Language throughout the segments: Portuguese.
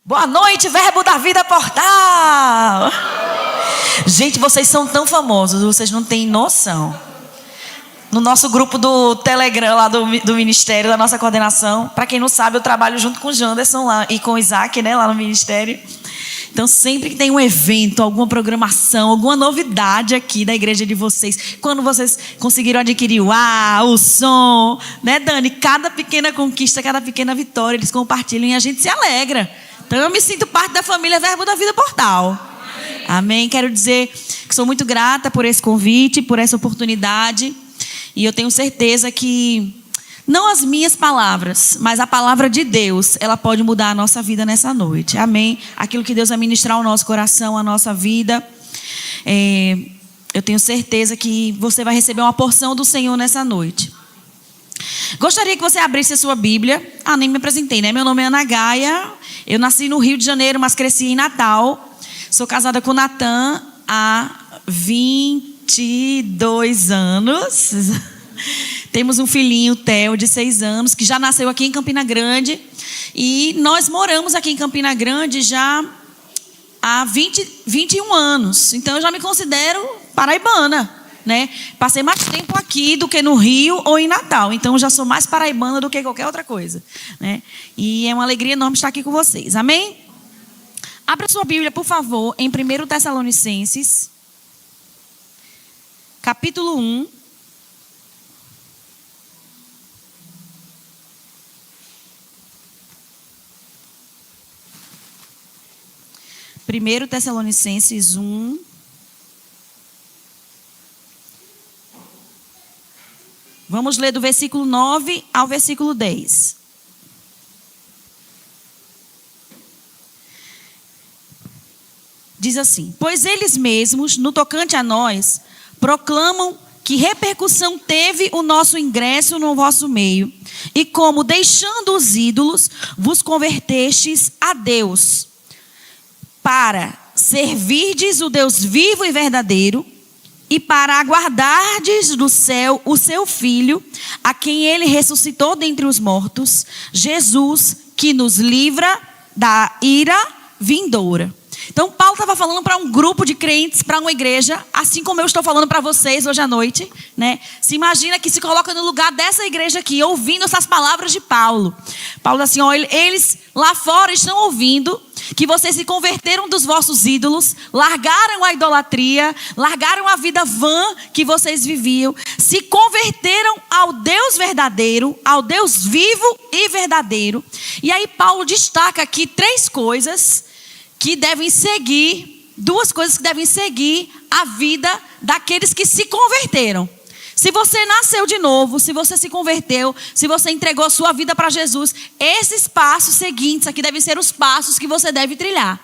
Boa noite, Verbo da Vida Portal. Gente, vocês são tão famosos, vocês não têm noção. No nosso grupo do Telegram, lá do Ministério, da nossa coordenação, para quem não sabe, eu trabalho junto com o Janderson lá e com o Isaac, né, lá no Ministério. Então, sempre que tem um evento, alguma programação, alguma novidade aqui da igreja de vocês, quando vocês conseguiram adquirir o som, né, Dani? Cada pequena conquista, cada pequena vitória, eles compartilham e a gente se alegra. Então, eu me sinto parte da família Verbo da Vida Portal. Amém? Quero dizer que sou muito grata por esse convite, por essa oportunidade. E eu tenho certeza que, não as minhas palavras, mas a palavra de Deus, ela pode mudar a nossa vida nessa noite. Amém? Aquilo que Deus vai ministrar ao nosso coração, à nossa vida. Eu tenho certeza que você vai receber uma porção do Senhor nessa noite. Gostaria que você abrisse a sua Bíblia. Nem me apresentei, né? Meu nome é Ana Gaia. Eu nasci no Rio de Janeiro, mas cresci em Natal. Sou casada com o Natan há 22 anos. Temos um filhinho, Theo, de 6 anos, que já nasceu aqui em Campina Grande. E nós moramos aqui em Campina Grande já há 21 anos. Então, eu já me considero paraibana, né? Passei mais tempo aqui do que no Rio ou em Natal. Então, eu já sou mais paraibana do que qualquer outra coisa, né? E é uma alegria enorme estar aqui com vocês. Amém? Abra sua Bíblia, por favor, em 1 Tessalonicenses, capítulo 1. Primeiro Tessalonicenses 1. Vamos ler do versículo 9 ao versículo 10. Diz assim: pois eles mesmos, no tocante a nós, proclamam que repercussão teve o nosso ingresso no vosso meio, e como, deixando os ídolos, vos convertestes a Deus, para servirdes o Deus vivo e verdadeiro, e para aguardardes do céu o seu Filho, a quem ele ressuscitou dentre os mortos, Jesus, que nos livra da ira vindoura. Então, Paulo estava falando para um grupo de crentes, para uma igreja, assim como eu estou falando para vocês hoje à noite, né? Se imagina que se coloca no lugar dessa igreja aqui, ouvindo essas palavras de Paulo. Paulo diz assim, eles lá fora estão ouvindo que vocês se converteram dos vossos ídolos, largaram a idolatria, largaram a vida vã que vocês viviam, se converteram ao Deus verdadeiro, ao Deus vivo e verdadeiro. E aí Paulo destaca aqui 3 coisas que devem seguir, 2 coisas que devem seguir a vida daqueles que se converteram. Se você nasceu de novo, se você se converteu, se você entregou sua vida para Jesus, esses passos seguintes aqui devem ser os passos que você deve trilhar.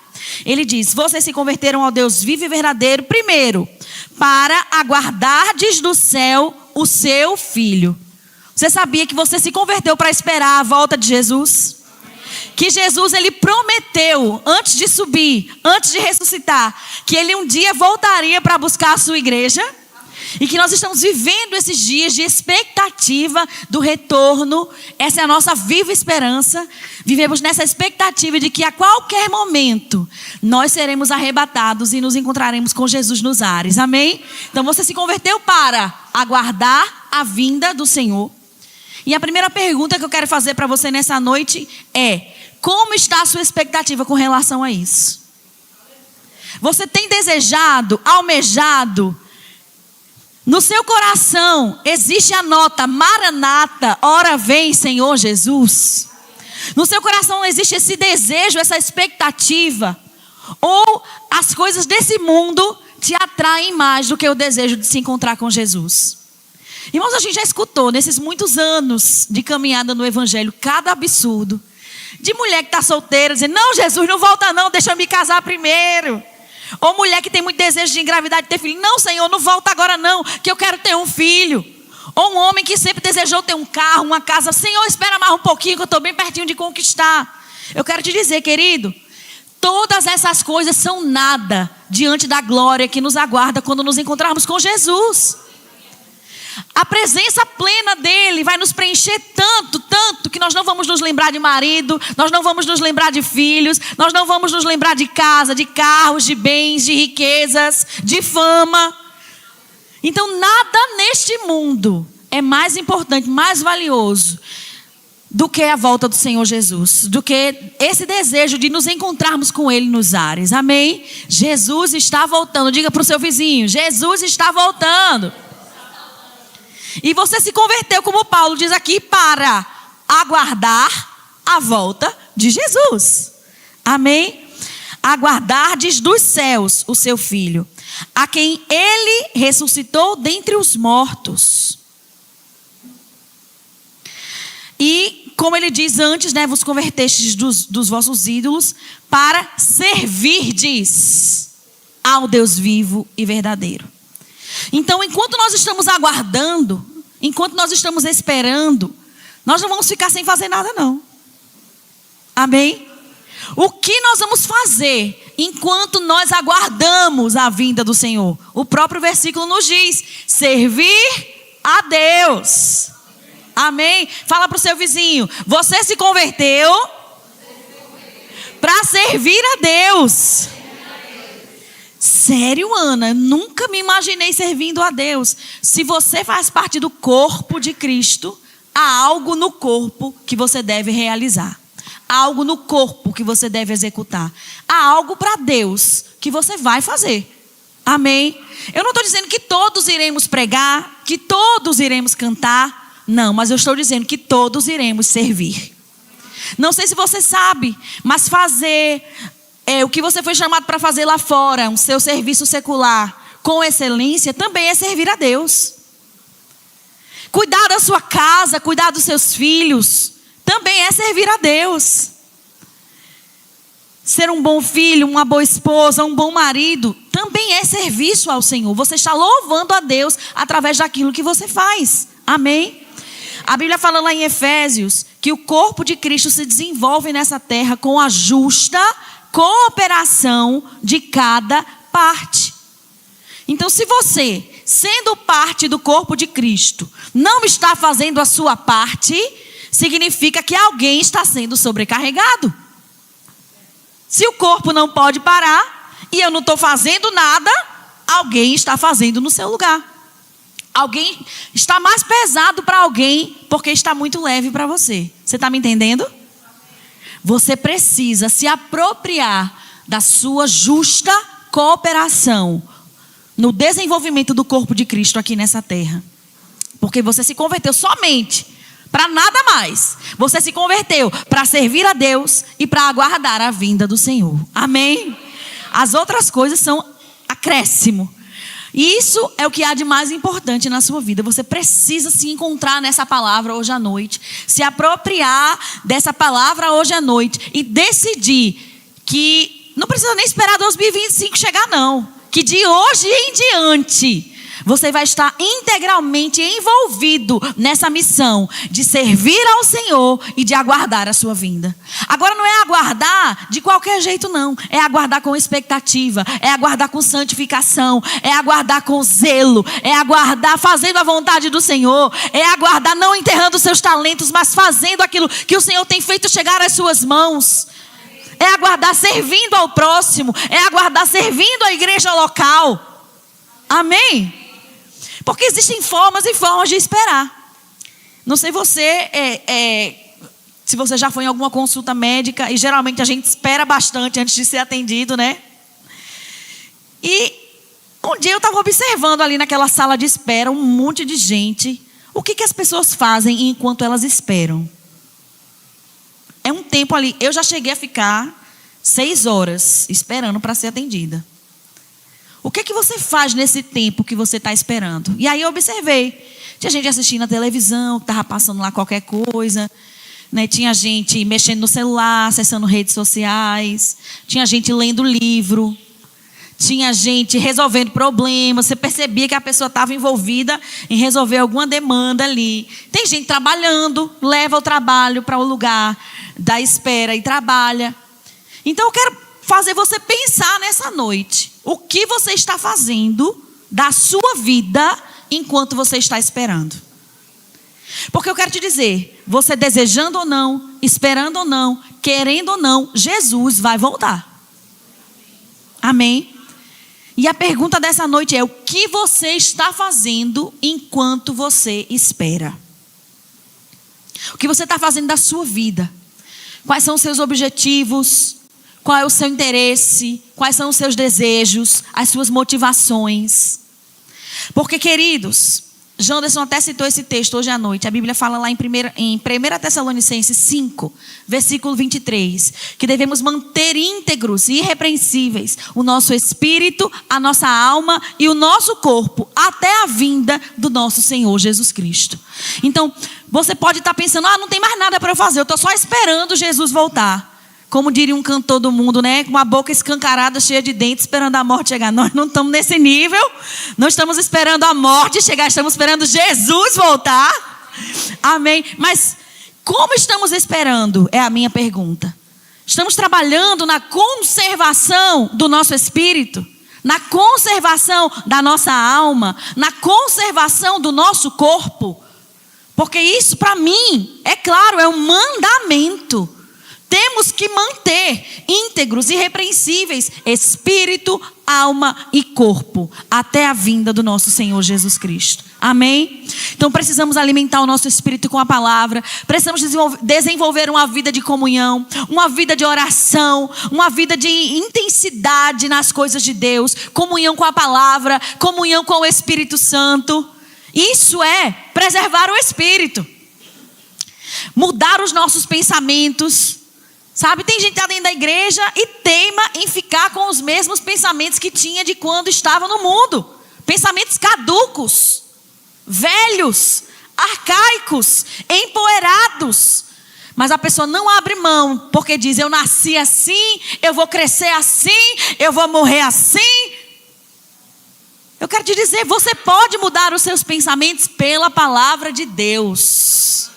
Ele diz, vocês se converteram ao Deus vivo e verdadeiro, primeiro, para aguardardes do céu o seu Filho. Você sabia que você se converteu para esperar a volta de Jesus? Que Jesus, ele prometeu, antes de subir, antes de ressuscitar, que ele um dia voltaria para buscar a sua igreja. E que nós estamos vivendo esses dias de expectativa do retorno. Essa é a nossa viva esperança. Vivemos nessa expectativa de que a qualquer momento nós seremos arrebatados e nos encontraremos com Jesus nos ares. Amém? Então você se converteu para aguardar a vinda do Senhor. E a primeira pergunta que eu quero fazer para você nessa noite é: como está a sua expectativa com relação a isso? Você tem desejado, almejado? No seu coração existe a nota Maranata, ora vem Senhor Jesus? No seu coração existe esse desejo, essa expectativa? Ou as coisas desse mundo te atraem mais do que o desejo de se encontrar com Jesus? Irmãos, a gente já escutou nesses muitos anos de caminhada no Evangelho cada absurdo. De mulher que está solteira dizendo, não, Jesus, não volta não, deixa eu me casar primeiro. Ou mulher que tem muito desejo de engravidar, de ter filho. Não, Senhor, não volta agora não, que eu quero ter um filho. Ou um homem que sempre desejou ter um carro, uma casa. Senhor, espera mais um pouquinho que eu estou bem pertinho de conquistar. Eu quero te dizer, querido, todas essas coisas são nada diante da glória que nos aguarda quando nos encontrarmos com Jesus. A presença plena dele vai nos preencher tanto, tanto, que nós não vamos nos lembrar de marido, nós não vamos nos lembrar de filhos, nós não vamos nos lembrar de casa, de carros, de bens, de riquezas, de fama. Então nada neste mundo é mais importante, mais valioso do que a volta do Senhor Jesus, do que esse desejo de nos encontrarmos com Ele nos ares. Amém? Jesus está voltando. Diga para o seu vizinho: Jesus está voltando. E você se converteu, como Paulo diz aqui, para aguardar a volta de Jesus. Amém? Aguardardes dos céus o seu Filho, a quem Ele ressuscitou dentre os mortos. E, como ele diz antes, né, vos convertestes dos vossos ídolos para servirdes ao Deus vivo e verdadeiro. Então, enquanto nós estamos aguardando, enquanto nós estamos esperando, nós não vamos ficar sem fazer nada, não. Amém? O que nós vamos fazer enquanto nós aguardamos a vinda do Senhor? O próprio versículo nos diz: servir a Deus. Amém? Fala para o seu vizinho: você se converteu para servir a Deus. Sério, Ana? Nunca me imaginei servindo a Deus. Se você faz parte do corpo de Cristo, há algo no corpo que você deve realizar. Há algo no corpo que você deve executar. Há algo para Deus que você vai fazer. Amém? Eu não estou dizendo que todos iremos pregar, que todos iremos cantar. Não, mas eu estou dizendo que todos iremos servir. Não sei se você sabe, mas fazer o que você foi chamado para fazer lá fora, o seu serviço secular, com excelência, também é servir a Deus. Cuidar da sua casa, cuidar dos seus filhos, também é servir a Deus. Ser um bom filho, uma boa esposa, um bom marido, também é serviço ao Senhor. Você está louvando a Deus através daquilo que você faz. Amém? A Bíblia fala lá em Efésios que o corpo de Cristo se desenvolve nessa terra com a justa cooperação de cada parte. Então, se você, sendo parte do corpo de Cristo, não está fazendo a sua parte, significa que alguém está sendo sobrecarregado. Se o corpo não pode parar e eu não estou fazendo nada, alguém está fazendo no seu lugar. Alguém está mais pesado para alguém porque está muito leve para você. Você está me entendendo? Você precisa se apropriar da sua justa cooperação no desenvolvimento do corpo de Cristo aqui nessa terra. Porque você se converteu somente para nada mais. Você se converteu para servir a Deus e para aguardar a vinda do Senhor. Amém? As outras coisas são acréscimo. E isso é o que há de mais importante na sua vida. Você precisa se encontrar nessa palavra hoje à noite, se apropriar dessa palavra hoje à noite e decidir que não precisa nem esperar 2025 chegar, não. Que de hoje em diante você vai estar integralmente envolvido nessa missão de servir ao Senhor e de aguardar a sua vinda. Agora não é aguardar de qualquer jeito, não. É aguardar com expectativa, é aguardar com santificação, é aguardar com zelo, é aguardar fazendo a vontade do Senhor, é aguardar não enterrando seus talentos, mas fazendo aquilo que o Senhor tem feito chegar às suas mãos. É aguardar servindo ao próximo, é aguardar servindo à igreja local. Amém? Porque existem formas e formas de esperar. Não sei você, se você já foi em alguma consulta médica, e geralmente a gente espera bastante antes de ser atendido, né? E um dia eu estava observando ali naquela sala de espera um monte de gente. O que as pessoas fazem enquanto elas esperam? É um tempo ali. Eu já cheguei a ficar 6 horas esperando para ser atendida. O que você faz nesse tempo que você está esperando? E aí eu observei. Tinha gente assistindo a televisão, que estava passando lá qualquer coisa. Né? Tinha gente mexendo no celular, acessando redes sociais. Tinha gente lendo livro. Tinha gente resolvendo problemas. Você percebia que a pessoa estava envolvida em resolver alguma demanda ali. Tem gente trabalhando, leva o trabalho para o lugar da espera e trabalha. Então eu quero fazer você pensar nessa noite. O que você está fazendo da sua vida enquanto você está esperando. Porque eu quero te dizer, você desejando ou não, esperando ou não, querendo ou não, Jesus vai voltar. Amém? E a pergunta dessa noite é: o que você está fazendo enquanto você espera? O que você está fazendo da sua vida? Quais são os seus objetivos? Qual é o seu interesse? Quais são os seus desejos? As suas motivações? Porque, queridos, Janderson até citou esse texto hoje à noite. A Bíblia fala lá em 1 Tessalonicenses 5, versículo 23, que devemos manter íntegros e irrepreensíveis o nosso espírito, a nossa alma e o nosso corpo, até a vinda do nosso Senhor Jesus Cristo. Então, você pode estar pensando: não tem mais nada para eu fazer, eu estou só esperando Jesus voltar. Como diria um cantor do mundo, né? Com uma boca escancarada, cheia de dentes, esperando a morte chegar. Nós não estamos nesse nível. Não estamos esperando a morte chegar, estamos esperando Jesus voltar. Amém? Mas como estamos esperando? É a minha pergunta. Estamos trabalhando na conservação do nosso espírito, na conservação da nossa alma, na conservação do nosso corpo. Porque isso, para mim, é claro, é um mandamento. Temos que manter íntegros e irrepreensíveis espírito, alma e corpo, até a vinda do nosso Senhor Jesus Cristo. Amém? Então precisamos alimentar o nosso espírito com a palavra. Precisamos desenvolver uma vida de comunhão, uma vida de oração, uma vida de intensidade nas coisas de Deus, comunhão com a palavra, comunhão com o Espírito Santo. Isso é preservar o espírito, mudar os nossos pensamentos. Sabe, tem gente que está dentro da igreja e teima em ficar com os mesmos pensamentos que tinha de quando estava no mundo. Pensamentos caducos, velhos, arcaicos, empoeirados. Mas a pessoa não abre mão, porque diz: eu nasci assim, eu vou crescer assim, eu vou morrer assim. Eu quero te dizer, você pode mudar os seus pensamentos pela palavra de Deus.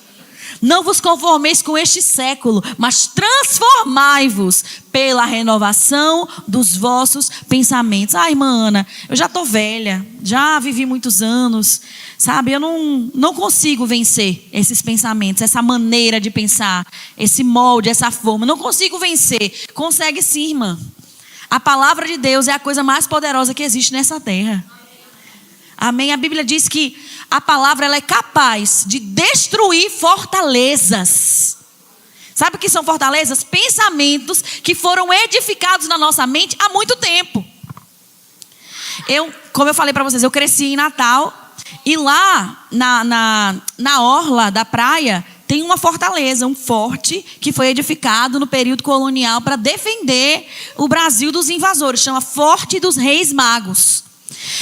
Não vos conformeis com este século, mas transformai-vos pela renovação dos vossos pensamentos. Irmã Ana, eu já estou velha, já vivi muitos anos, sabe? Eu não consigo vencer esses pensamentos, essa maneira de pensar, esse molde, essa forma. Não consigo vencer. Consegue sim, irmã. A palavra de Deus é a coisa mais poderosa que existe nessa terra. Amém? A Bíblia diz que a palavra ela é capaz de destruir fortalezas. Sabe o que são fortalezas? Pensamentos que foram edificados na nossa mente há muito tempo. Como eu falei para vocês, eu cresci em Natal. E lá na orla da praia tem uma fortaleza, um forte que foi edificado no período colonial para defender o Brasil dos invasores. Chama Forte dos Reis Magos.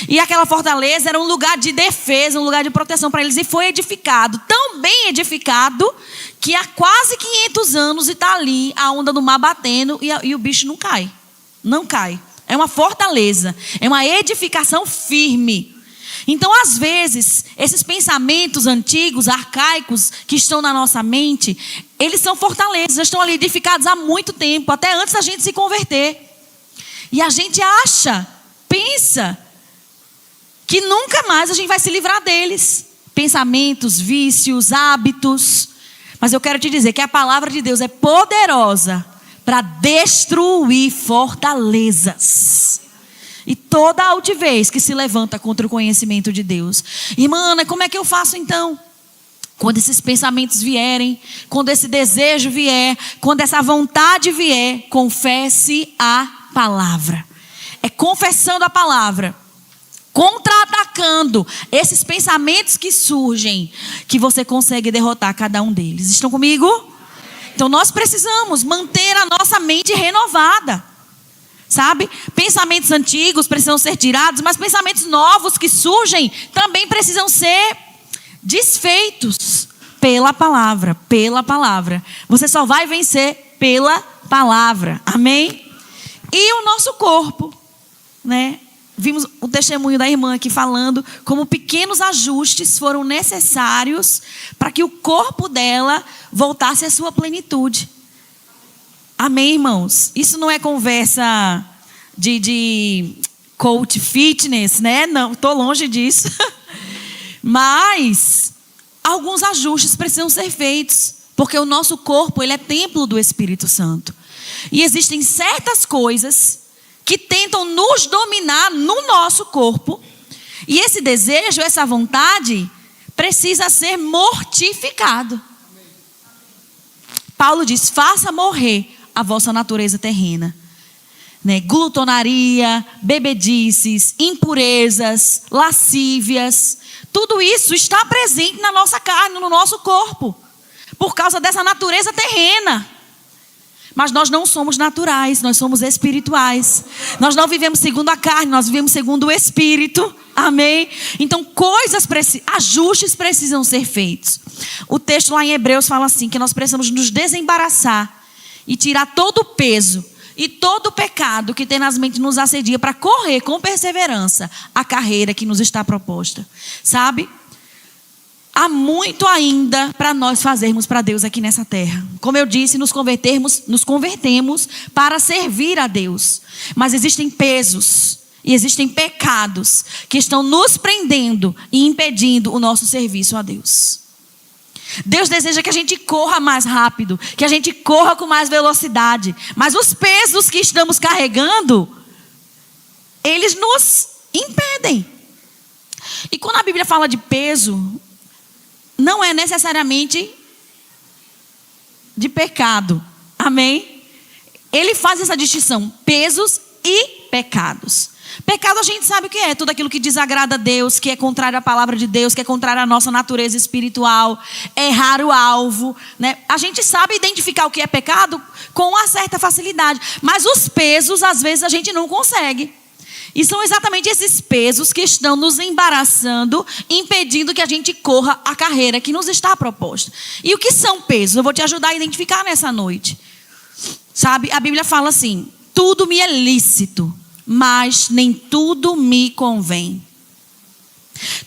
E aquela fortaleza era um lugar de defesa, um lugar de proteção para eles. E foi edificado, tão bem edificado, que há quase 500 anos está ali a onda do mar batendo e o bicho não cai. Não cai. É uma fortaleza, é uma edificação firme. Então, às vezes, esses pensamentos antigos, arcaicos, que estão na nossa mente, eles são fortalezas, estão ali edificados há muito tempo, até antes da gente se converter. E a gente pensa que nunca mais a gente vai se livrar deles. Pensamentos, vícios, hábitos. Mas eu quero te dizer que a palavra de Deus é poderosa para destruir fortalezas. E toda altivez que se levanta contra o conhecimento de Deus. Irmã Ana, como é que eu faço então? Quando esses pensamentos vierem, quando esse desejo vier, quando essa vontade vier, confesse a palavra. É confessando a palavra, contra-atacando esses pensamentos que surgem, que você consegue derrotar cada um deles. Estão comigo? Então nós precisamos manter a nossa mente renovada. Sabe? Pensamentos antigos precisam ser tirados, mas pensamentos novos que surgem também precisam ser desfeitos pela palavra, pela palavra. Você só vai vencer pela palavra. Amém? E o nosso corpo, né? Vimos o testemunho da irmã aqui falando como pequenos ajustes foram necessários para que o corpo dela voltasse à sua plenitude. Amém, irmãos? Isso não é conversa de coach fitness, né? Não, estou longe disso. Mas alguns ajustes precisam ser feitos, porque o nosso corpo, ele é templo do Espírito Santo. E existem certas coisas que tentam nos dominar no nosso corpo. E esse desejo, essa vontade, precisa ser mortificado. Paulo diz: faça morrer a vossa natureza terrena. Glutonaria, bebedices, impurezas, lascívias. Tudo isso está presente na nossa carne, no nosso corpo, por causa dessa natureza terrena. Mas nós não somos naturais, nós somos espirituais. Nós não vivemos segundo a carne, nós vivemos segundo o Espírito. Amém? Então ajustes precisam ser feitos. O texto lá em Hebreus fala assim, que nós precisamos nos desembaraçar e tirar todo o peso e todo o pecado que tenazmente nos assedia, para correr com perseverança a carreira que nos está proposta. Sabe? Há muito ainda para nós fazermos para Deus aqui nessa terra. Como eu disse, nos convertemos para servir a Deus. Mas existem pesos e existem pecados que estão nos prendendo e impedindo o nosso serviço a Deus. Deus deseja que a gente corra mais rápido, que a gente corra com mais velocidade. Mas os pesos que estamos carregando, eles nos impedem. E quando a Bíblia fala de peso, não é necessariamente de pecado. Amém? Ele faz essa distinção: pesos e pecados. Pecado a gente sabe o que é: tudo aquilo que desagrada a Deus, que é contrário à palavra de Deus, que é contrário à nossa natureza espiritual, errar o alvo, né? A gente sabe identificar o que é pecado com uma certa facilidade, mas os pesos às vezes a gente não consegue. E são exatamente esses pesos que estão nos embaraçando, impedindo que a gente corra a carreira que nos está proposta. E o que são pesos? Eu vou te ajudar a identificar nessa noite. Sabe, a Bíblia fala assim: tudo me é lícito, mas nem tudo me convém.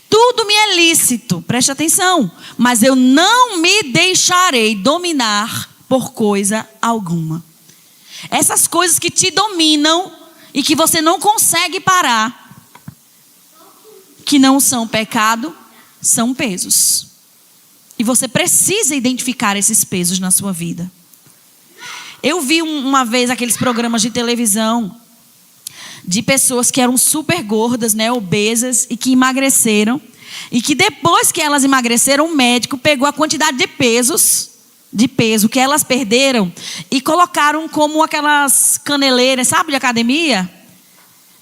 Tudo me é lícito, preste atenção, mas eu não me deixarei dominar por coisa alguma. Essas coisas que te dominam e que você não consegue parar, que não são pecado, são pesos. E você precisa identificar esses pesos na sua vida. Eu vi uma vez aqueles programas de televisão de pessoas que eram super gordas, né, obesas, e que emagreceram. E que depois que elas emagreceram, o médico pegou a quantidade de peso que elas perderam e colocaram como aquelas caneleiras, sabe, de academia?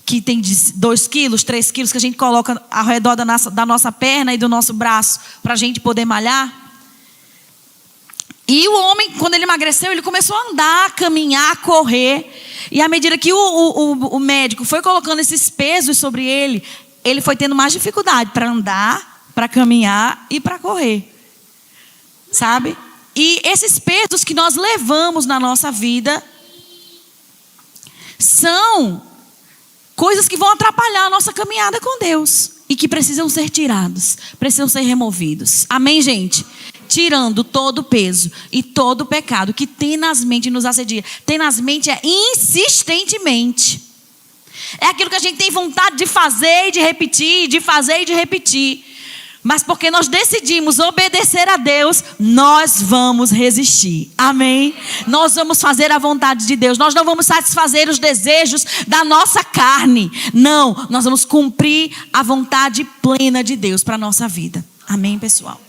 Que tem 2 quilos, 3 quilos, que a gente coloca ao redor da nossa perna e do nosso braço para a gente poder malhar. E o homem, quando ele emagreceu, ele começou a andar, a caminhar, a correr. E à medida que o médico foi colocando esses pesos sobre ele, ele foi tendo mais dificuldade para andar, para caminhar e para correr. Sabe? E esses pesos que nós levamos na nossa vida são coisas que vão atrapalhar a nossa caminhada com Deus e que precisam ser tirados, precisam ser removidos. Amém, gente? Tirando todo o peso e todo o pecado que tenazmente nos assedia. Tenazmente é insistentemente. É aquilo que a gente tem vontade de fazer e de repetir, de fazer e de repetir. Mas porque nós decidimos obedecer a Deus, nós vamos resistir. Amém? Nós vamos fazer a vontade de Deus. Nós não vamos satisfazer os desejos da nossa carne. Não, nós vamos cumprir a vontade plena de Deus para a nossa vida. Amém, pessoal?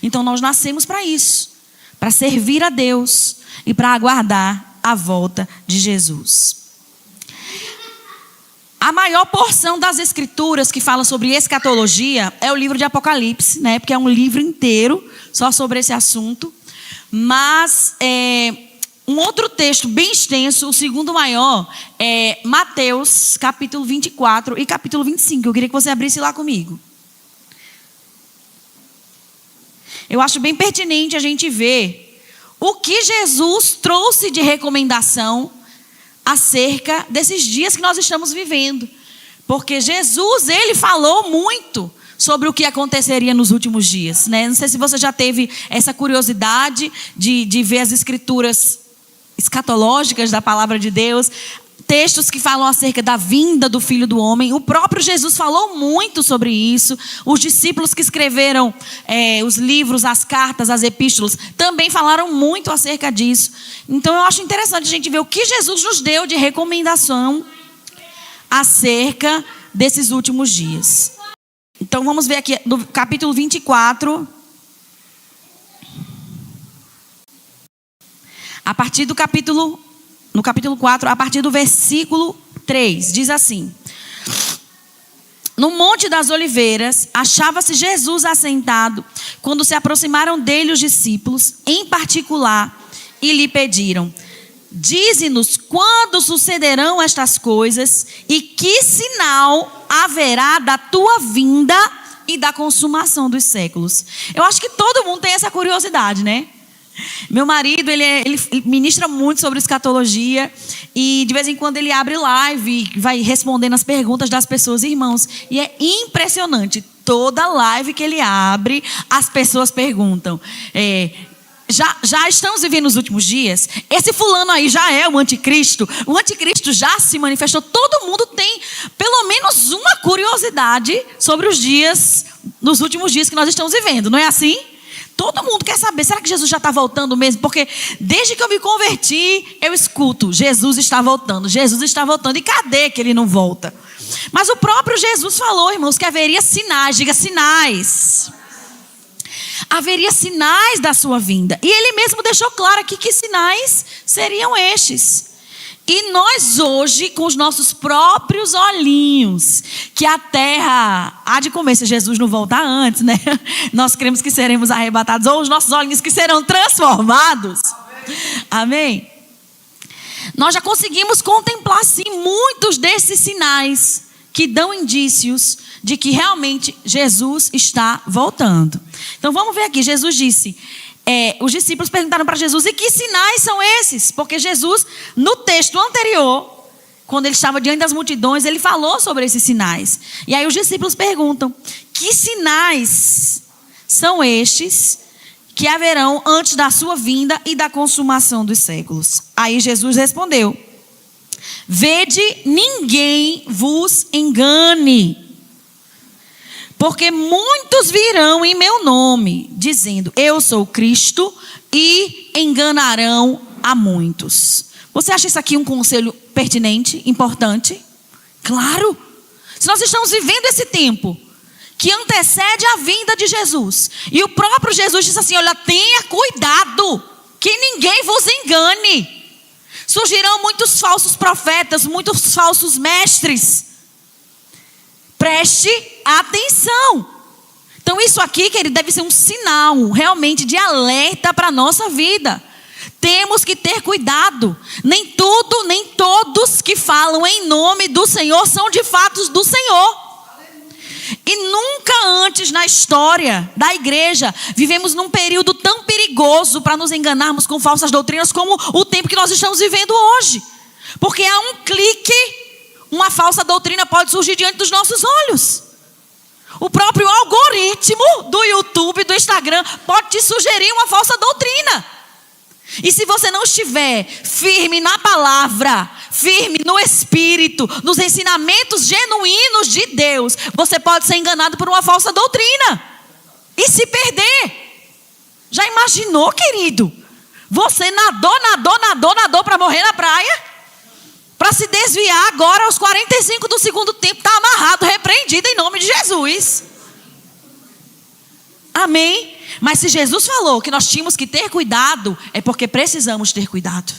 Então nós nascemos para isso. Para servir a Deus e para aguardar a volta de Jesus. A maior porção das escrituras que fala sobre escatologia é o livro de Apocalipse, né? Porque é um livro inteiro só sobre esse assunto. Mas um outro texto bem extenso, o segundo maior, é Mateus capítulo 24 e capítulo 25. Eu queria que você abrisse lá comigo. Eu acho bem pertinente a gente ver o que Jesus trouxe de recomendação acerca desses dias que nós estamos vivendo. Porque Jesus, ele falou muito sobre o que aconteceria nos últimos dias, né? Não sei se você já teve essa curiosidade de ver as escrituras escatológicas da palavra de Deus. textos que falam acerca da vinda do Filho do Homem. O próprio Jesus falou muito sobre isso. Os discípulos que escreveram os livros, as cartas, as epístolas, também falaram muito acerca disso. Então eu acho interessante a gente ver o que Jesus nos deu de recomendação acerca desses últimos dias. Então vamos ver aqui no capítulo 24. No capítulo 4, a partir do versículo 3, diz assim: No Monte das Oliveiras, achava-se Jesus assentado, quando se aproximaram dele os discípulos, em particular, e lhe pediram: Dize-nos quando sucederão estas coisas e que sinal haverá da tua vinda e da consumação dos séculos. Eu acho que todo mundo tem essa curiosidade, né? Meu marido, ele ministra muito sobre escatologia e de vez em quando ele abre live e vai respondendo as perguntas das pessoas, irmãos. E é impressionante, toda live que ele abre, as pessoas perguntam: já estamos vivendo os últimos dias? Esse fulano aí já é o anticristo? O anticristo já se manifestou? Todo mundo tem pelo menos uma curiosidade sobre os dias, nos últimos dias que nós estamos vivendo, não é assim? Todo mundo quer saber, será que Jesus já está voltando mesmo? Porque desde que eu me converti, eu escuto: Jesus está voltando, Jesus está voltando. E cadê que ele não volta? Mas o próprio Jesus falou, irmãos, que haveria sinais. Diga: sinais. Haveria sinais da sua vinda. E ele mesmo deixou claro aqui que sinais seriam estes. E nós hoje, com os nossos próprios olhinhos, que a terra há de comer, se Jesus não voltar antes, né? Nós cremos que seremos arrebatados, ou os nossos olhinhos que serão transformados. Amém? Nós já conseguimos contemplar, sim, muitos desses sinais que dão indícios de que realmente Jesus está voltando. Então vamos ver aqui, Jesus disse... os discípulos perguntaram para Jesus: e que sinais são esses? Porque Jesus, no texto anterior, quando ele estava diante das multidões, ele falou sobre esses sinais. E aí os discípulos perguntam: que sinais são estes que haverão antes da sua vinda e da consumação dos séculos? Aí Jesus respondeu: vede, ninguém vos engane. Porque muitos virão em meu nome, dizendo: eu sou o Cristo, e enganarão a muitos. Você acha isso aqui um conselho pertinente, importante? Claro! Se nós estamos vivendo esse tempo que antecede a vinda de Jesus, e o próprio Jesus disse assim: olha, tenha cuidado, que ninguém vos engane. Surgirão muitos falsos profetas, muitos falsos mestres. Preste atenção. Então isso aqui, querido, deve ser um sinal realmente de alerta para a nossa vida. Temos que ter cuidado. Nem tudo, nem todos que falam em nome do Senhor são de fato do Senhor. E nunca antes na história da igreja vivemos num período tão perigoso para nos enganarmos com falsas doutrinas como o tempo que nós estamos vivendo hoje. Porque há um clique, uma falsa doutrina pode surgir diante dos nossos olhos. O próprio algoritmo do YouTube, do Instagram, pode te sugerir uma falsa doutrina. E se você não estiver firme na palavra, firme no Espírito, nos ensinamentos genuínos de Deus, você pode ser enganado por uma falsa doutrina e se perder. Já imaginou, querido? Você nadou para morrer na praia? Para se desviar agora aos 45 do segundo tempo, está amarrado, repreendido em nome de Jesus. Amém? Mas se Jesus falou que nós tínhamos que ter cuidado, é porque precisamos ter cuidado.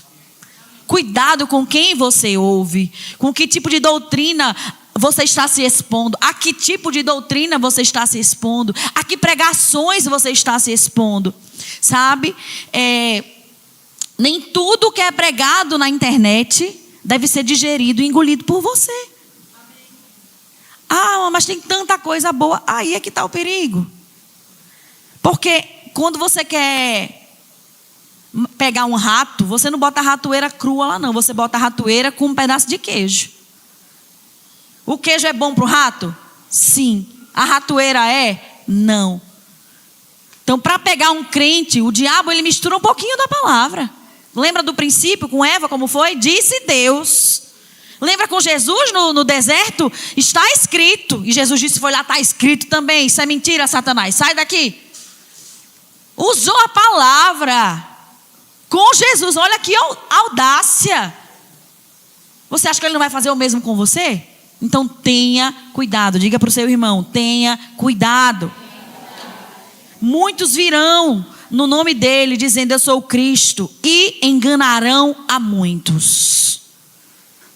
Cuidado com quem você ouve, com que tipo de doutrina você está se expondo, a que tipo de doutrina você está se expondo, a que pregações você está se expondo. Sabe? Nem tudo que é pregado na internet deve ser digerido e engolido por você. Ah, mas tem tanta coisa boa. Aí é que está o perigo. Porque quando você quer pegar um rato, você não bota a ratoeira crua lá não. Você bota a ratoeira com um pedaço de queijo. O queijo é bom para o rato? Sim. A ratoeira é? Não. Então, para pegar um crente, o diabo ele mistura um pouquinho da palavra. Lembra do princípio com Eva, como foi? Disse Deus. Lembra com Jesus no deserto? Está escrito. E Jesus disse, foi lá, está escrito também. Isso é mentira, Satanás, sai daqui. Usou a palavra com Jesus. Olha que audácia. Você acha que ele não vai fazer o mesmo com você? Então tenha cuidado. Diga para o seu irmão, tenha cuidado. Muitos virão no nome dele, dizendo eu sou o Cristo, e enganarão a muitos.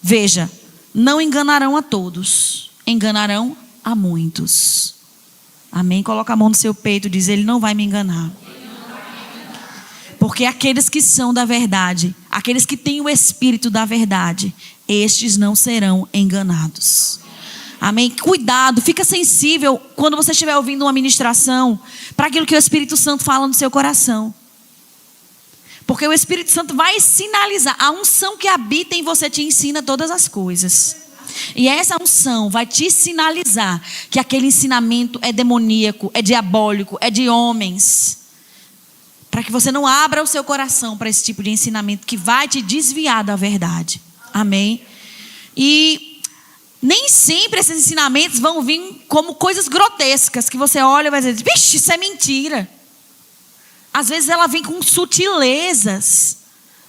Veja, não enganarão a todos, enganarão a muitos. Amém? Coloca a mão no seu peito e diz, ele não vai me enganar. Porque aqueles que são da verdade, aqueles que têm o Espírito da verdade, estes não serão enganados. Amém? Cuidado, fica sensível quando você estiver ouvindo uma ministração para aquilo que o Espírito Santo fala no seu coração. Porque o Espírito Santo vai sinalizar. A unção que habita em você te ensina todas as coisas. E essa unção vai te sinalizar que aquele ensinamento é demoníaco, é diabólico, é de homens. Para que você não abra o seu coração para esse tipo de ensinamento que vai te desviar da verdade. Amém? E nem sempre esses ensinamentos vão vir como coisas grotescas, que você olha e vai dizer, vixe, isso é mentira. Às vezes ela vem com sutilezas,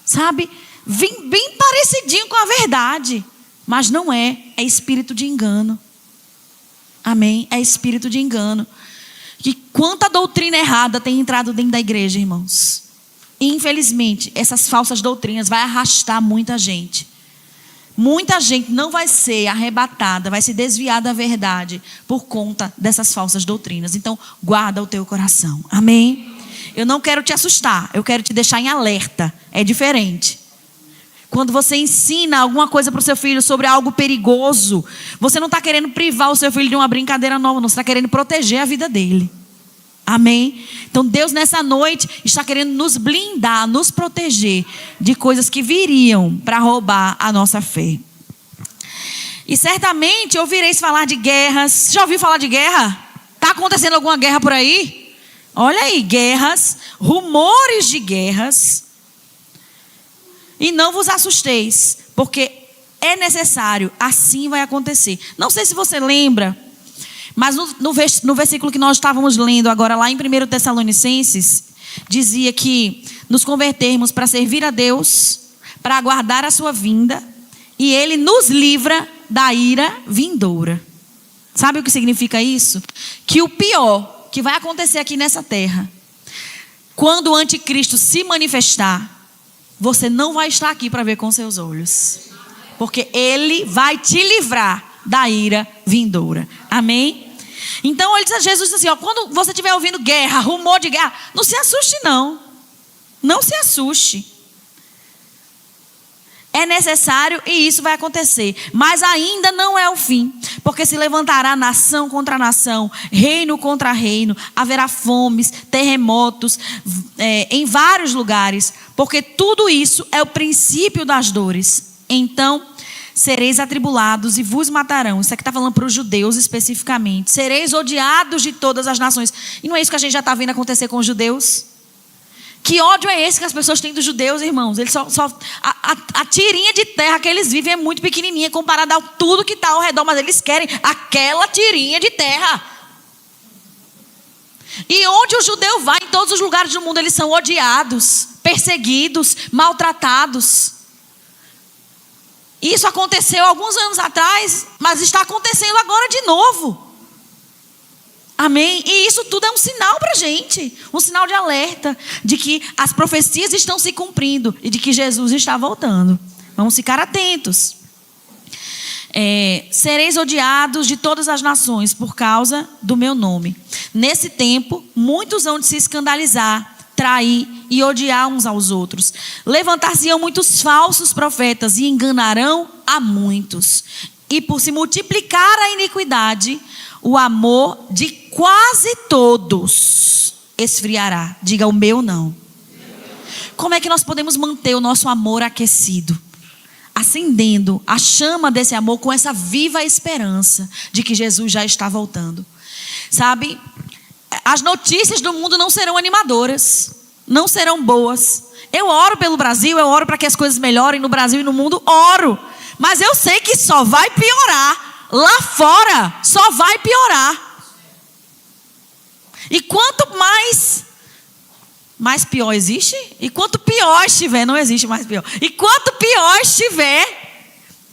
sabe? Vem bem parecidinho com a verdade. Mas não é espírito de engano. Amém? É espírito de engano. Que quanta doutrina errada tem entrado dentro da igreja, irmãos. E, infelizmente, essas falsas doutrinas vai arrastar muita gente. Muita gente não vai ser arrebatada, vai se desviar da verdade por conta dessas falsas doutrinas. Então, guarda o teu coração. Amém? Eu não quero te assustar, eu quero te deixar em alerta. É diferente. Quando você ensina alguma coisa para o seu filho sobre algo perigoso, você não está querendo privar o seu filho de uma brincadeira nova, não. Você está querendo proteger a vida dele. Amém? Então Deus nessa noite está querendo nos blindar, nos proteger de coisas que viriam para roubar a nossa fé. E certamente ouvireis falar de guerras. Já ouviu falar de guerra? Está acontecendo alguma guerra por aí? Olha aí, guerras, rumores de guerras. E não vos assusteis, porque é necessário, assim vai acontecer. Não sei se você lembra, mas no versículo que nós estávamos lendo agora lá em 1 Tessalonicenses, dizia que nos convertermos para servir a Deus, para aguardar a sua vinda, e Ele nos livra da ira vindoura. Sabe o que significa isso? Que o pior que vai acontecer aqui nessa terra, quando o anticristo se manifestar, você não vai estar aqui para ver com seus olhos. Porque ele vai te livrar da ira vindoura. Amém? Então Jesus disse assim, ó, quando você estiver ouvindo guerra, rumor de guerra, não se assuste não. Não se assuste. É necessário e isso vai acontecer. Mas ainda não é o fim. Porque se levantará nação contra nação, reino contra reino. Haverá fomes, terremotos em vários lugares. Porque tudo isso é o princípio das dores. Então sereis atribulados e vos matarão. Isso aqui está falando para os judeus especificamente. Sereis odiados de todas as nações. E não é isso que a gente já está vendo acontecer com os judeus? Que ódio é esse que as pessoas têm dos judeus, irmãos? Eles a tirinha de terra que eles vivem é muito pequenininha comparada a tudo que está ao redor, mas eles querem aquela tirinha de terra. E onde o judeu vai, em todos os lugares do mundo, eles são odiados, perseguidos, maltratados. Isso aconteceu alguns anos atrás, mas está acontecendo agora de novo. Amém? E isso tudo é um sinal para a gente. Um sinal de alerta. De que as profecias estão se cumprindo. E de que Jesus está voltando. Vamos ficar atentos. Sereis odiados de todas as nações por causa do meu nome. Nesse tempo, muitos hão de se escandalizar, trair e odiar uns aos outros. Levantar-se-ão muitos falsos profetas e enganarão a muitos. E por se multiplicar a iniquidade, o amor de quase todos esfriará. Diga, o meu não. Como é que nós podemos manter o nosso amor aquecido? Acendendo a chama desse amor com essa viva esperança de que Jesus já está voltando. Sabe, as notícias do mundo não serão animadoras, não serão boas. Eu oro pelo Brasil, eu oro para que as coisas melhorem no Brasil e no mundo, oro. Mas eu sei que só vai piorar. Lá fora só vai piorar. E quanto mais pior existe? E quanto pior estiver, não existe mais pior. E quanto pior estiver,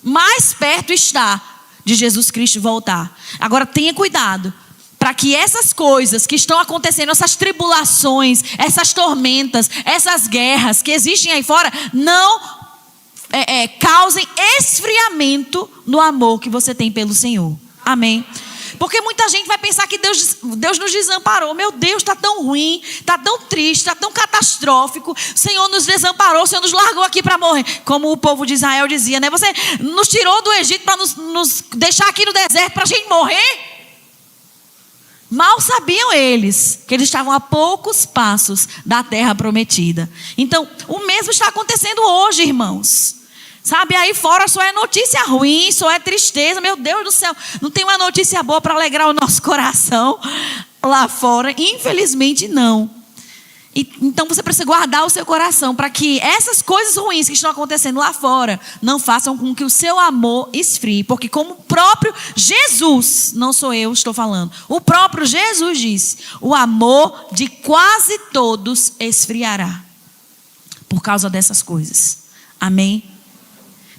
mais perto está de Jesus Cristo voltar. Agora tenha cuidado, para que essas coisas que estão acontecendo, essas tribulações, essas tormentas, essas guerras que existem aí fora, não causem esfriamento no amor que você tem pelo Senhor. Amém? Porque muita gente vai pensar que Deus nos desamparou. Meu Deus, está tão ruim, está tão triste, está tão catastrófico. O Senhor nos desamparou, o Senhor nos largou aqui para morrer. Como o povo de Israel dizia, né? Você nos tirou do Egito para nos deixar aqui no deserto para a gente morrer? Mal sabiam eles que eles estavam a poucos passos da terra prometida. Então, o mesmo está acontecendo hoje, irmãos. Sabe, aí fora só é notícia ruim, só é tristeza. Meu Deus do céu, não tem uma notícia boa para alegrar o nosso coração lá fora. Infelizmente não. Então você precisa guardar o seu coração para que essas coisas ruins que estão acontecendo lá fora não façam com que o seu amor esfrie. Porque como o próprio Jesus, não sou eu que estou falando, o próprio Jesus disse, o amor de quase todos esfriará por causa dessas coisas. Amém?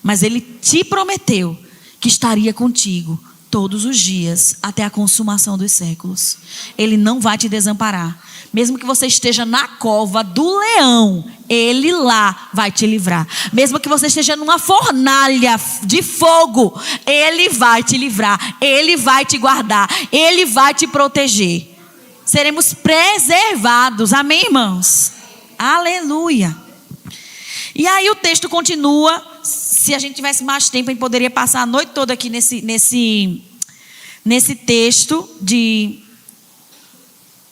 Mas Ele te prometeu que estaria contigo todos os dias até a consumação dos séculos. Ele não vai te desamparar. Mesmo que você esteja na cova do leão, Ele lá vai te livrar. Mesmo que você esteja numa fornalha de fogo, Ele vai te livrar. Ele vai te guardar. Ele vai te proteger. Seremos preservados. Amém, irmãos? Aleluia. E aí o texto continua. Se a gente tivesse mais tempo, a gente poderia passar a noite toda aqui nesse texto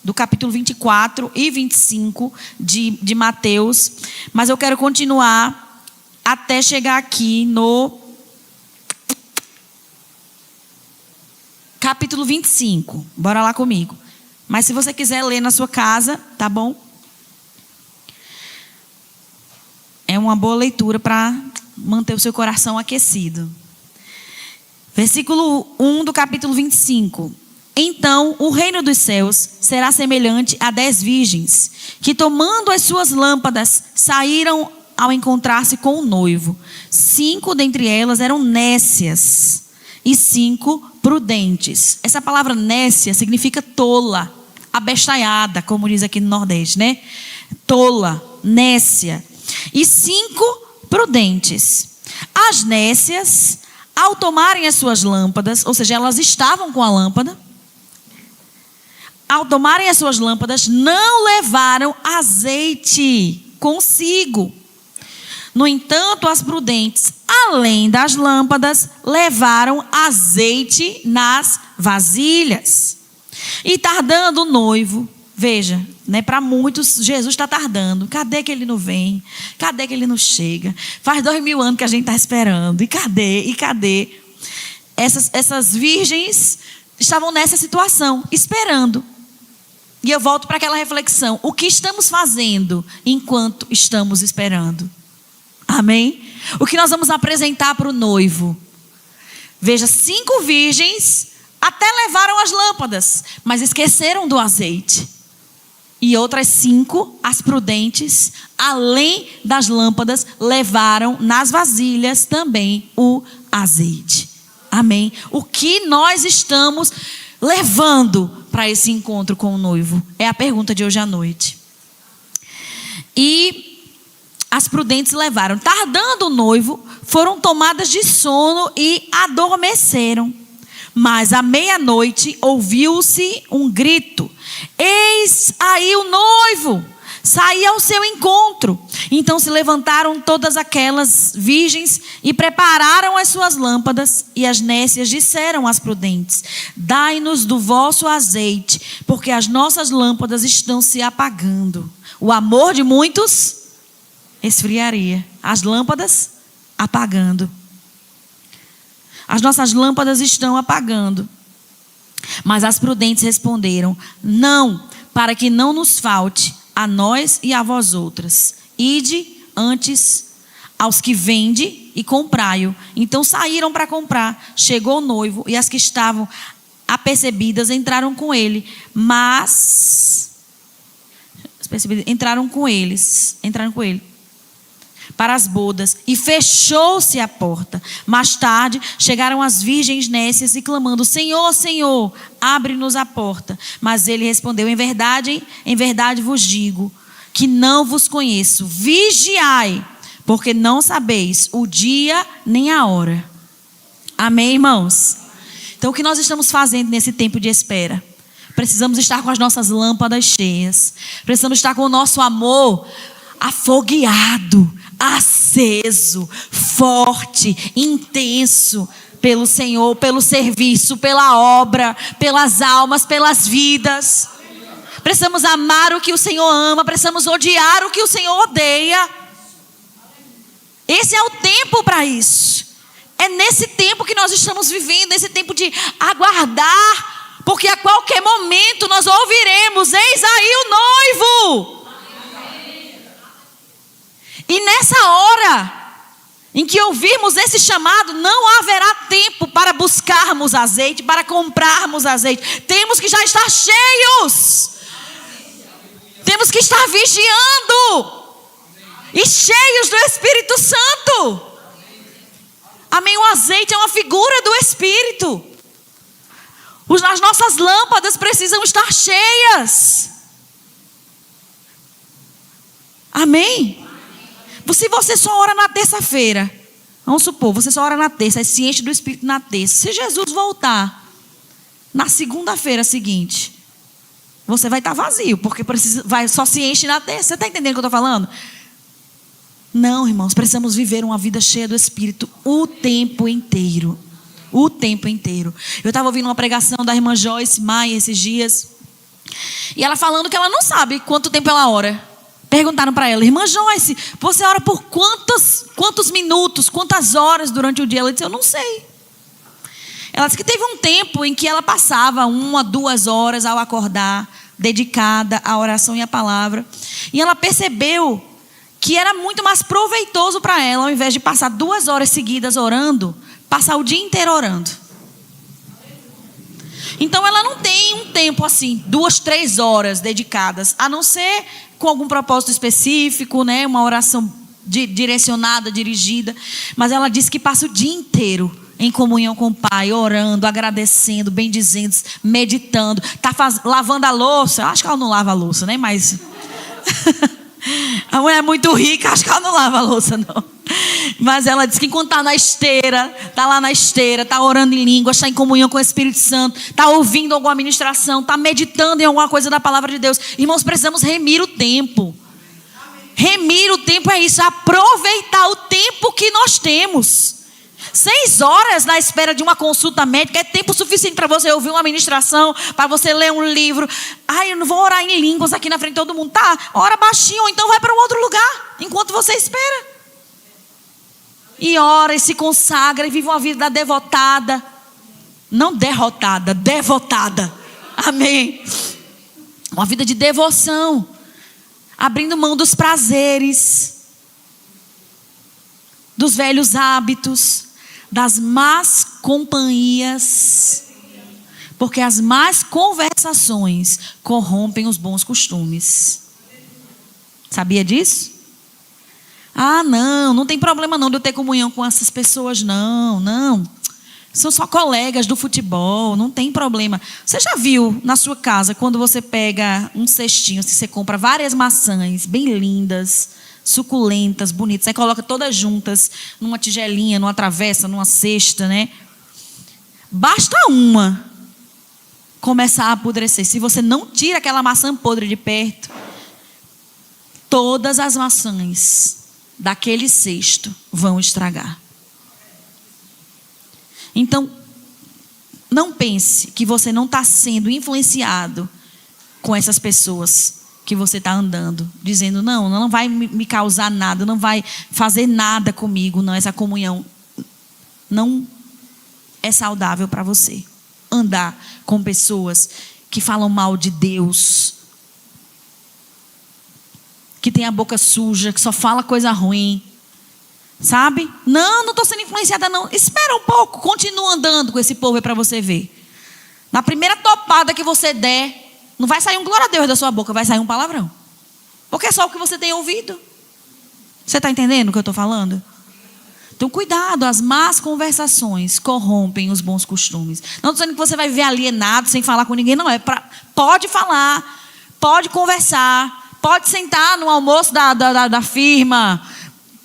do capítulo 24 e 25 de Mateus. Mas eu quero continuar até chegar aqui no capítulo 25. Bora lá comigo. Mas se você quiser ler na sua casa, tá bom? É uma boa leitura para manter o seu coração aquecido. Versículo 1 do capítulo 25. Então o reino dos céus será semelhante a 10 virgens, que tomando as suas lâmpadas, saíram ao encontrar-se com o noivo. 5 dentre elas eram nécias e 5 prudentes. Essa palavra nécia significa tola, abestalhada, como diz aqui no Nordeste, né? Tola, nécia. E 5 prudentes. As nécias, ao tomarem as suas lâmpadas, ou seja, elas estavam com a lâmpada, ao tomarem as suas lâmpadas, não levaram azeite consigo. No entanto, as prudentes, além das lâmpadas, levaram azeite nas vasilhas. E tardando o noivo, veja, né, para muitos, Jesus está tardando. Cadê que ele não vem? Cadê que ele não chega? Faz 2000 anos que a gente está esperando. E cadê? E cadê? Essas virgens estavam nessa situação, esperando. E eu volto para aquela reflexão. O que estamos fazendo enquanto estamos esperando? Amém? O que nós vamos apresentar para o noivo? Veja, 5 virgens até levaram as lâmpadas, mas esqueceram do azeite. E outras 5, as prudentes, além das lâmpadas, levaram nas vasilhas também o azeite. Amém? O que nós estamos levando para esse encontro com o noivo? É a pergunta de hoje à noite. E as prudentes levaram. Tardando o noivo, foram tomadas de sono e adormeceram. Mas à meia-noite ouviu-se um grito: eis aí o noivo, saía ao seu encontro. Então se levantaram todas aquelas virgens e prepararam as suas lâmpadas. E as nécias disseram às prudentes: dai-nos do vosso azeite, porque as nossas lâmpadas estão se apagando. O amor de muitos esfriaria, as lâmpadas apagando. As nossas lâmpadas estão apagando. Mas as prudentes responderam: não, para que não nos falte a nós e a vós outras. Ide antes aos que vende e comprai-o. Então saíram para comprar. Chegou o noivo, e as que estavam apercebidas entraram com ele. Mas entraram com ele para as bodas, e fechou-se a porta. Mais tarde chegaram as virgens nécias e clamando: Senhor, Senhor, abre-nos a porta. Mas ele respondeu: em verdade vos digo que não vos conheço. Vigiai, porque não sabeis o dia nem a hora. Amém, irmãos? Então, o que nós estamos fazendo nesse tempo de espera? Precisamos estar com as nossas lâmpadas cheias. Precisamos estar com o nosso amor afogueado, aceso, forte, intenso pelo Senhor, pelo serviço, pela obra, pelas almas, pelas vidas. Precisamos amar o que o Senhor ama, precisamos odiar o que o Senhor odeia. Esse é o tempo para isso. É nesse tempo que nós estamos vivendo, esse tempo de aguardar, porque a qualquer momento nós ouviremos: eis aí o noivo. E nessa hora em que ouvirmos esse chamado, não haverá tempo para buscarmos azeite, para comprarmos azeite. Temos que já estar cheios. Temos que estar vigiando e cheios do Espírito Santo. Amém? O azeite é uma figura do Espírito. As nossas lâmpadas precisam estar cheias. Amém? Se você só ora na terça-feira, vamos supor, você só ora na terça, se enche do Espírito na terça. Se Jesus voltar na segunda-feira seguinte, você vai estar vazio, porque só se enche na terça. Você está entendendo o que eu estou falando? Não, irmãos, precisamos viver uma vida cheia do Espírito o tempo inteiro. O tempo inteiro. Eu estava ouvindo uma pregação da irmã Joyce Maia esses dias, e ela falando que ela não sabe quanto tempo ela ora. Perguntaram para ela: irmã Joyce, você ora por quantos minutos, quantas horas durante o dia? Ela disse: eu não sei. Ela disse que teve um tempo em que ela passava 1 a 2 horas ao acordar, dedicada à oração e à palavra. E ela percebeu que era muito mais proveitoso para ela, ao invés de passar 2 horas seguidas orando, passar o dia inteiro orando. Então ela não tem um tempo assim, 2, 3 horas dedicadas, a não ser com algum propósito específico, né? Uma oração direcionada, dirigida. Mas ela disse que passa o dia inteiro em comunhão com o Pai, orando, agradecendo, bendizendo, meditando. Está lavando a louça. Acho que ela não lava a louça, né? Mas a mulher é muito rica, acho que ela não lava a louça, não. Mas ela diz que enquanto está na esteira, está lá na esteira, está orando em línguas, está em comunhão com o Espírito Santo, está ouvindo alguma ministração, está meditando em alguma coisa da palavra de Deus. Irmãos, precisamos remir o tempo. Remir o tempo é isso, aproveitar o tempo que nós temos. 6 horas na espera de uma consulta médica é tempo suficiente para você ouvir uma ministração, para você ler um livro. Ai, eu não vou orar em línguas aqui na frente de todo mundo. Tá, ora baixinho, ou então vai para um outro lugar, enquanto você espera. E ora, e se consagra, e vive uma vida devotada. Não derrotada, devotada. Amém? Uma vida de devoção. Abrindo mão dos prazeres, dos velhos hábitos, das más companhias. Porque as más conversações corrompem os bons costumes. Sabia disso? Ah, não tem problema não de eu ter comunhão com essas pessoas, não. São só colegas do futebol, não tem problema. Você já viu na sua casa, quando você pega um cestinho, assim, você compra várias maçãs bem lindas, suculentas, bonitas, aí coloca todas juntas numa tigelinha, numa travessa, numa cesta, né? Basta uma começar a apodrecer. Se você não tira aquela maçã podre de perto, todas as maçãs daquele cesto vão estragar. Então, não pense que você não está sendo influenciado com essas pessoas que você está andando, dizendo: não vai me causar nada, não vai fazer nada comigo, não, essa comunhão não é saudável para você. Andar com pessoas que falam mal de Deus, que tem a boca suja, que só fala coisa ruim, Sabe? Não estou sendo influenciada não. Espera um pouco, continua andando com esse povo aí para você ver. Na primeira topada que você der, não vai sair um glória a Deus da sua boca, vai sair um palavrão. Porque é só o que você tem ouvido. Você está entendendo o que eu estou falando? Então cuidado, as más conversações corrompem os bons costumes. Não estou dizendo que você vai viver alienado sem falar com ninguém, não. Pode falar, pode conversar, pode sentar no almoço da firma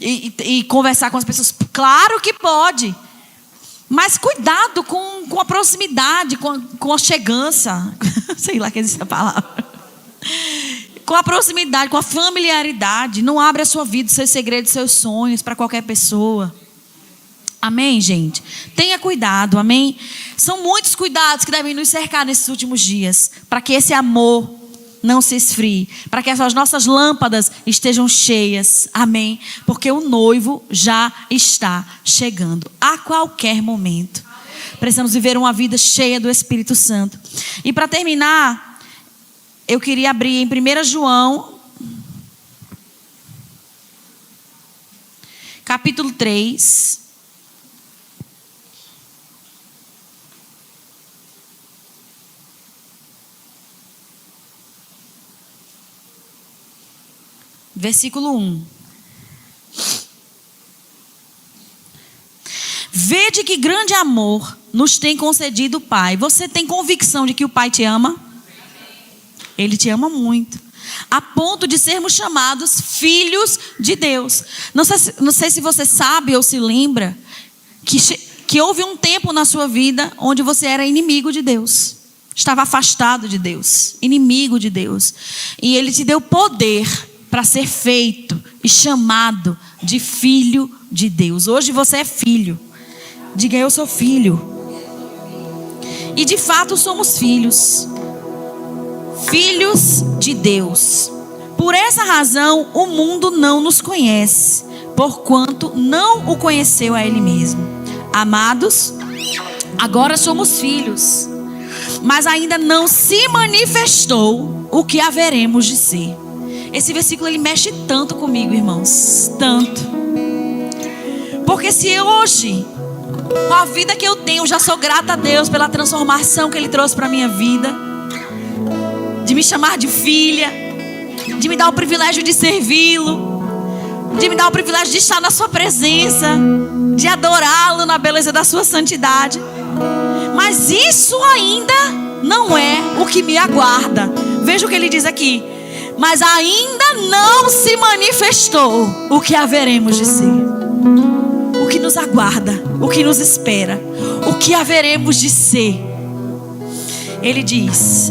e conversar com as pessoas. Claro que pode. Mas cuidado com a proximidade, com a chegança. Sei lá que existe a palavra. Com a proximidade, com a familiaridade. Não abre a sua vida, seus segredos, seus sonhos para qualquer pessoa. Amém, gente? Tenha cuidado, amém? São muitos cuidados que devem nos cercar nesses últimos dias, para que esse amor não se esfrie, para que as nossas lâmpadas estejam cheias, amém? Porque o noivo já está chegando a qualquer momento. Precisamos viver uma vida cheia do Espírito Santo. E para terminar, eu queria abrir em 1 João, capítulo 3. Versículo 1. Vede que grande amor nos tem concedido o Pai. Você tem convicção de que o Pai te ama? Ele te ama muito, a ponto de sermos chamados filhos de Deus. Não sei se você sabe ou se lembra que houve um tempo na sua vida onde você era inimigo de Deus. Estava afastado de Deus, inimigo de Deus. E Ele te deu poder para ser feito e chamado de filho de Deus. Hoje você é filho. Diga, eu sou filho. E de fato somos filhos. Filhos de Deus. Por essa razão o mundo não nos conhece, porquanto não o conheceu a Ele mesmo. Amados, agora somos filhos, mas ainda não se manifestou o que haveremos de ser. Esse versículo ele mexe tanto comigo, irmãos, tanto. Porque se hoje, com a vida que eu tenho, eu já sou grata a Deus pela transformação que Ele trouxe para a minha vida, de me chamar de filha, de me dar o privilégio de servi-lo, de me dar o privilégio de estar na sua presença, de adorá-lo na beleza da sua santidade. Mas isso ainda não é o que me aguarda. Veja o que ele diz aqui. Mas ainda não se manifestou o que haveremos de ser. O que nos aguarda, o que nos espera, o que haveremos de ser. Ele diz: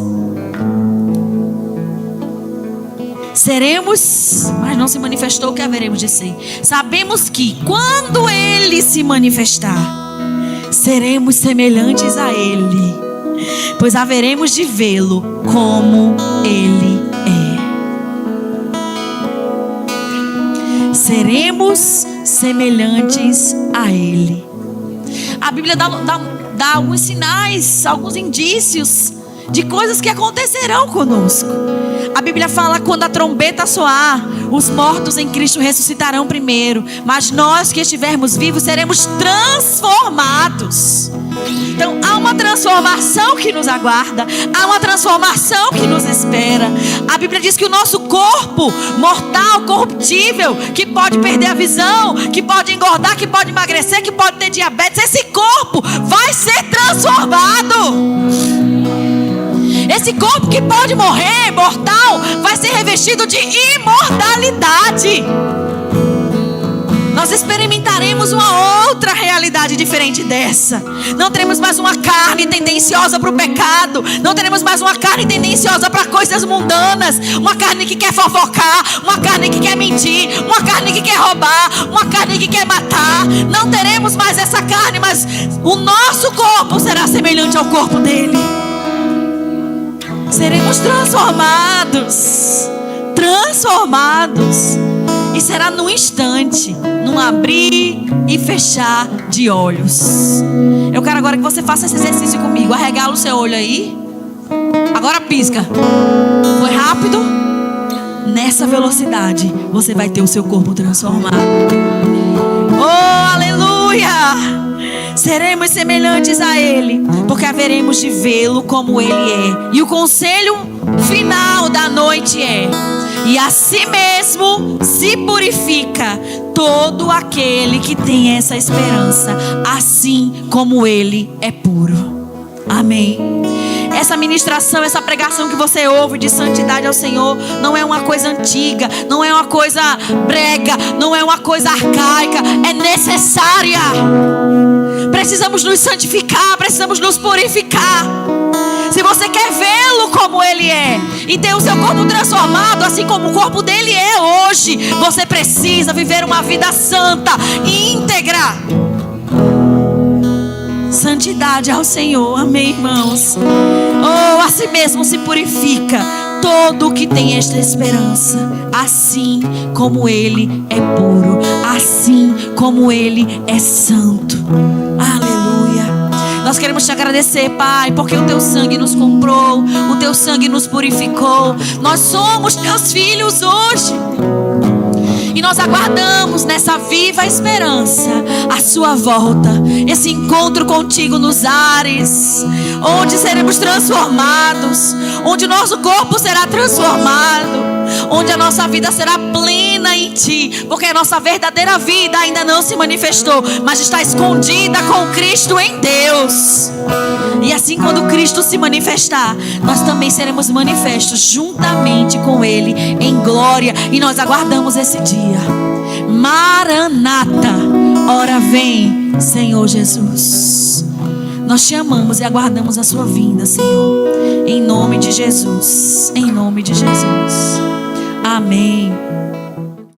seremos, mas não se manifestou o que haveremos de ser. Sabemos que quando Ele se manifestar, seremos semelhantes a Ele, pois haveremos de vê-lo como Ele é. Seremos semelhantes a Ele. A Bíblia dá alguns sinais, alguns indícios de coisas que acontecerão conosco. A Bíblia fala: quando a trombeta soar, os mortos em Cristo ressuscitarão primeiro, mas nós que estivermos vivos seremos transformados. Então há uma transformação que nos aguarda, há uma transformação que nos espera. A Bíblia diz que o nosso corpo mortal, corruptível, que pode perder a visão, que pode engordar, que pode emagrecer, que pode ter diabetes, esse corpo vai ser transformado. Esse corpo que pode morrer, mortal, vai ser revestido de imortalidade. Nós experimentaremos uma outra realidade diferente dessa. Não teremos mais uma carne tendenciosa para o pecado. Não teremos mais uma carne tendenciosa para coisas mundanas. Uma carne que quer fofocar. Uma carne que quer mentir. Uma carne que quer roubar. Uma carne que quer matar. Não teremos mais essa carne, mas o nosso corpo será semelhante ao corpo dele. Seremos transformados. Transformados. E será num instante, num abrir e fechar de olhos. Eu quero agora que você faça esse exercício comigo. Arregala o seu olho aí. Agora pisca. Foi rápido? Nessa velocidade você vai ter o seu corpo transformado. Oh, aleluia! Seremos semelhantes a Ele, porque haveremos de vê-lo como Ele é. E o conselho final da noite é: e a si mesmo se purifica todo aquele que tem essa esperança, assim como Ele é puro. Amém. Essa ministração, essa pregação que você ouve de santidade ao Senhor não é uma coisa antiga, não é uma coisa brega, não é uma coisa arcaica, é necessária. Precisamos nos santificar, precisamos nos purificar. Se você quer vê-lo como Ele é e ter o seu corpo transformado, assim como o corpo dele é hoje, você precisa viver uma vida santa, íntegra. Santidade ao Senhor, amém, irmãos? Oh, a si mesmo se purifica todo o que tem esta esperança, assim como Ele é puro, assim como Ele é santo. Aleluia. Nós queremos te agradecer, Pai, porque o Teu sangue nos comprou, o Teu sangue nos purificou. Nós somos Teus filhos hoje. E nós aguardamos nessa viva esperança a sua volta, esse encontro contigo nos ares, onde seremos transformados, onde nosso corpo será transformado, onde a nossa vida será plena em Ti, porque a nossa verdadeira vida ainda não se manifestou, mas está escondida com Cristo em Deus. E assim, quando Cristo se manifestar, nós também seremos manifestos juntamente com Ele em glória, e nós aguardamos esse dia. Maranata, ora vem, Senhor Jesus. Nós te amamos e aguardamos a sua vinda, Senhor, em nome de Jesus, em nome de Jesus. Amém.